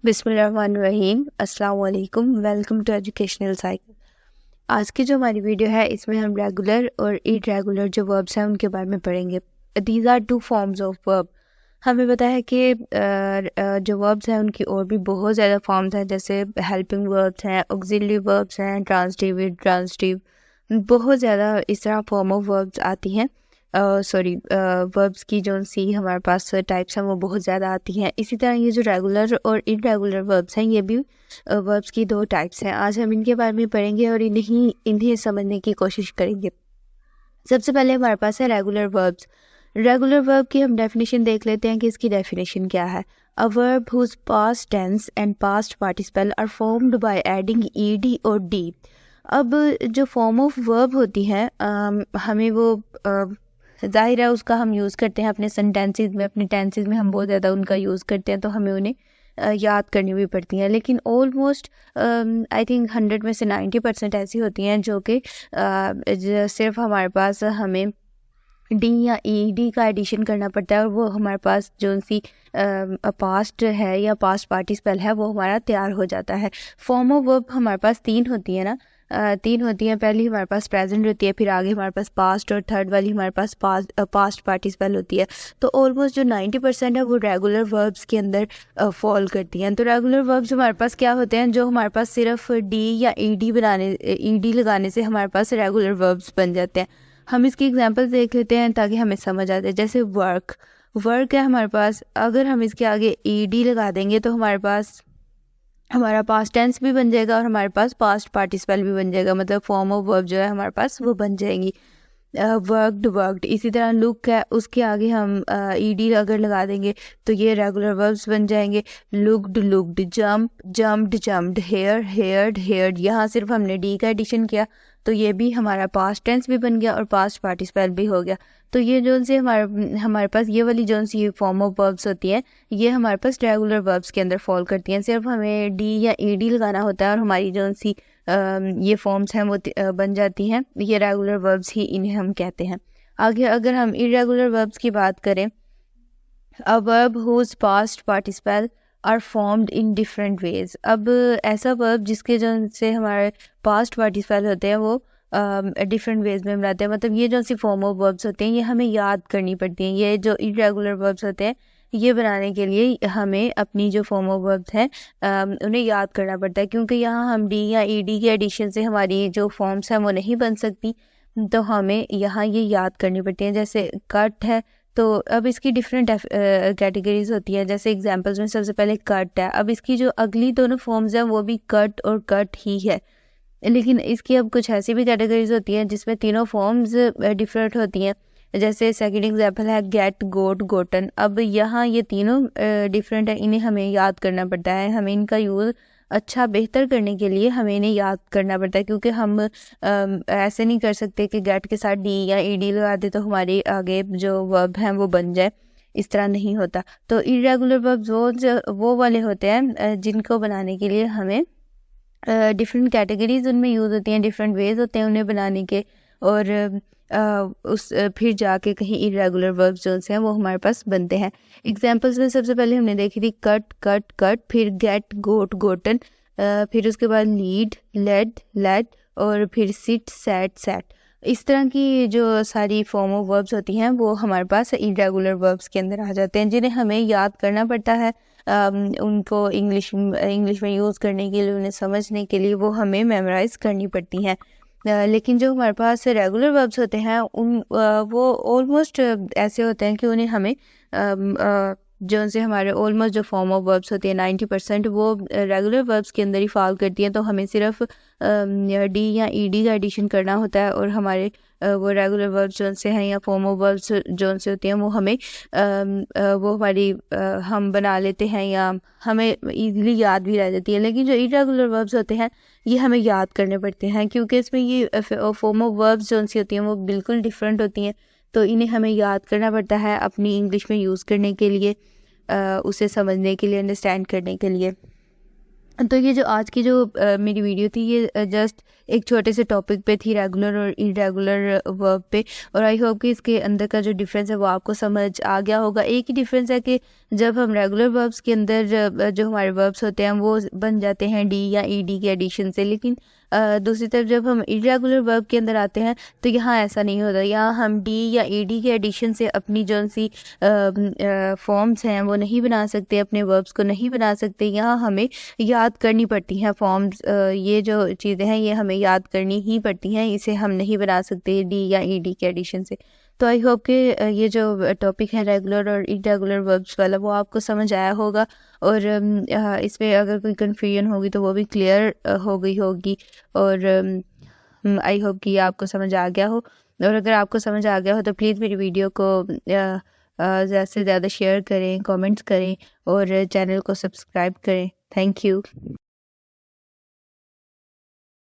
बिस्मिल्लाहिर्रहमानिर्रहीम। अस्सलाम वालेकुम। Welcome to educational cycle. आज की जो हमारी वीडियो है इसमें हम रेगुलर और इरेगुलर जो वर्ब्स हैं उनके बारे में पढ़ेंगे। These are two forms of verb. हमें पता है कि जो वर्ब्स हैं उनकी और भी बहुत ज़्यादा फॉर्म्स हैं, जैसे हेल्पिंग वर्ब्स हैं, ऑक्सिलरी वर्ब्स हैं, ट्रांसटिव, इंट्रांसटिव, बहुत ज़्यादा इस तरह फॉर्म ऑफ वर्ब्स आती हैं। वर्ब्स की जो सी हमारे पास टाइप्स हैं वो बहुत ज़्यादा आती हैं। इसी तरह ये जो रेगुलर और इरेगुलर वर्ब्स हैं ये भी वर्ब्स की दो टाइप्स हैं। आज हम इनके बारे में पढ़ेंगे और इन्हें समझने की कोशिश करेंगे। सबसे पहले हमारे पास है रेगुलर वर्ब्स। रेगुलर वर्ब की हम डेफिनेशन देख लेते हैं कि इसकी डेफिनेशन क्या है। A verb whose past tense and past participle are formed by adding ED और डी। अब जो फॉर्म ऑफ वर्ब होती है हमें वो ज़ाहिर है उसका हम यूज़ करते हैं अपने सेंटेंसेस में, अपने टेंसेस में हम बहुत ज़्यादा उनका यूज़ करते हैं, तो हमें उन्हें याद करनी भी पड़ती हैं। लेकिन ऑलमोस्ट आई थिंक 100 में से 90% ऐसी होती हैं जो कि सिर्फ हमारे पास हमें डी या ई डी का एडिशन करना पड़ता है और वो हमारे पास जो सी पास्ट है या पास्ट पार्टिसिपल है वो हमारा तैयार हो जाता है। फॉर्म ऑफ वर्ब हमारे पास तीन होती है ना, तीन होती हैं। पहली हमारे पास प्रेजेंट होती है, फिर आगे हमारे पास पास्ट, और थर्ड वाली हमारे पास पास्ट पार्टिसिपल होती है। तो ऑलमोस्ट जो 90% है वो रेगुलर वर्ब्स के अंदर फॉल करती हैं। तो रेगुलर वर्ब्स हमारे पास क्या होते हैं, जो हमारे पास सिर्फ डी या ई डी लगाने से हमारे पास रेगुलर वर्ब्स बन जाते हैं। हम इसकी एग्जांपल देख लेते हैं ताकि हमें समझ आ जाए। जैसे वर्क, वर्क है हमारे पास, अगर हम इसके आगे ई डी लगा देंगे तो हमारे पास हमारा पास्ट टेंस भी बन जाएगा और हमारे पास पास्ट पार्टिसिपल भी बन जाएगा, मतलब फॉर्म ऑफ वर्ब जो है हमारे पास वो बन जाएंगी। Worked, worked. इसी तरह लुक है, उसके आगे हम ई डी अगर लगा देंगे तो ये रेगुलर वर्ब्स बन जाएंगे। Looked, looked. Jump, jumped, jumped. Hear, heard, heard. यहाँ सिर्फ हमने डी का एडिशन किया तो ये भी हमारा पास्ट टेंस भी बन गया और पास्ट पार्टिसिपल भी हो गया। तो ये जो से हमारे पास ये वाली जो सी फॉर्म ऑफ वर्ब्स होती है ये हमारे पास रेगुलर वर्ब्स के अंदर फॉल करती हैं। सिर्फ हमें डी या ई डी लगाना होता है और हमारी जो सी ये फॉर्म्स हैं वो बन जाती हैं। ये रेगुलर वर्ब्स ही इन्हें हम कहते हैं। आगे अगर हम इरेगुलर वर्ब्स की बात करें, a verb whose past participle are formed in different ways. अब ऐसा वर्ब जिसके जो से हमारे पास्ट पार्टिसिपल होते हैं वो डिफरेंट वेज में बनाते हैं, मतलब ये जो सी फॉर्म ऑफ वर्ब्स होते हैं ये हमें याद करनी पड़ती हैं। ये जो इरेगुलर वर्ब्स होते हैं ये बनाने के लिए हमें अपनी जो फॉर्म ऑफ वर्ब्स हैं उन्हें याद करना पड़ता है, क्योंकि यहाँ हम डी या ई डी के एडिशन से हमारी जो फॉर्म्स हैं वो नहीं बन सकती, तो हमें यहाँ ये याद करनी पड़ती हैं। जैसे कट है तो अब इसकी डिफरेंट कैटेगरीज होती है। जैसे एग्जांपल्स में सबसे पहले कट है, अब इसकी जो अगली दोनों फॉर्म्स हैं वो भी कट और कट ही है, लेकिन इसकी अब कुछ ऐसी भी कैटेगरीज होती हैं जिसमें तीनों फॉर्म्स डिफरेंट होती हैं। जैसे सेकंड एग्जांपल है गेट, गोट, गोटन। अब यहाँ ये तीनों डिफरेंट है, इन्हें हमें याद करना पड़ता है। हमें इनका यूज़ अच्छा बेहतर करने के लिए हमें इन्हें याद करना पड़ता है, क्योंकि हम ऐसे नहीं कर सकते कि गेट के साथ डी या ई डी लगा दे तो हमारे आगे जो वर्ब हैं वो बन जाए, इस तरह नहीं होता। तो इरेगुलर वर्ब्स वो वाले होते हैं जिनको बनाने के लिए हमें डिफरेंट कैटेगरीज उनमें यूज़ होती हैं, डिफरेंट वेज होते हैं उन्हें बनाने के, और फिर जाके कहीं इरेगुलर वर्ब्स जो हैं वो हमारे पास बनते हैं। एग्जांपल्स में सबसे पहले हमने देखी थी कट, कट, कट, फिर गेट, गोट, गोटन, फिर उसके बाद लीड, लेड, लेड, और फिर सिट, सैट, सैट। इस तरह की जो सारी फॉर्म ऑफ वर्ब्स होती हैं वो हमारे पास इरेगुलर वर्ब्स के अंदर आ जाते हैं, जिन्हें हमें याद करना पड़ता है। उनको इंग्लिश में यूज़ करने के लिए, उन्हें समझने के लिए वो हमें मेमोराइज करनी पड़ती हैं। लेकिन जो हमारे पास रेगुलर वर्ब्स होते हैं वो ऑलमोस्ट ऐसे होते हैं कि उन्हें हमें जो उनसे हमारे ऑलमोस्ट जो फॉर्म ऑफ वर्ब्स होती हैं 90% वो रेगुलर वर्ब्स के अंदर ही फॉल करती हैं। तो हमें सिर्फ डी या ई डी का एडिशन करना होता है और हमारे वो रेगुलर वर्ब्स जो से हैं या फॉर्म ऑफ वर्ब्स जो से होती हैं वो हमें वो हमारी हम बना लेते हैं या हमें इजीली याद भी रह जाती है। लेकिन जो इरेगुलर वर्ब्स होते हैं ये हमें याद करने पड़ते हैं, क्योंकि इसमें ये फॉर्म ऑफ वर्ब्स जो सी होती हैं वो बिल्कुल डिफरेंट होती हैं, तो इन्हें हमें याद करना पड़ता है अपनी इंग्लिश में यूज़ करने के लिए, उसे समझने के लिए, अंडरस्टैंड करने के लिए। तो ये जो आज की जो मेरी वीडियो थी ये जस्ट एक छोटे से टॉपिक पे थी, रेगुलर और इरेगुलर वर्ब पे। और आई होप कि इसके अंदर का जो डिफरेंस है वो आपको समझ आ गया होगा। एक ही डिफरेंस है कि जब हम रेगुलर वर्ब्स के अंदर जो हमारे वर्ब्स होते हैं वो बन जाते हैं डी या ईडी के एडिशन से, लेकिन दूसरी तरफ जब हम इरेगुलर वर्ब के अंदर आते हैं तो यहाँ ऐसा नहीं होता। यहाँ हम डी या ईडी के एडिशन से अपनी जो सी फॉर्म्स हैं वो नहीं बना सकते, अपने वर्ब्स को नहीं बना सकते। यहाँ हमें याद करनी पड़ती हैं फॉर्म्स, ये जो चीज़ें हैं ये हमें याद करनी ही पड़ती हैं, इसे हम नहीं बना सकते डी या ईडी के एडिशन से। तो आई होप कि ये जो टॉपिक है रेगुलर और इरेगुलर वर्ब्स वाला वो आपको समझ आया होगा, और इसमें अगर कोई कन्फ्यूजन होगी तो वो भी क्लियर हो गई होगी। और आई होप कि ये आपको समझ आ गया हो। और अगर आपको समझ आ गया हो तो प्लीज़ मेरी वीडियो को ज़्यादा से ज़्यादा शेयर करें, कमेंट्स करें और चैनल को सब्सक्राइब करें। Thank you.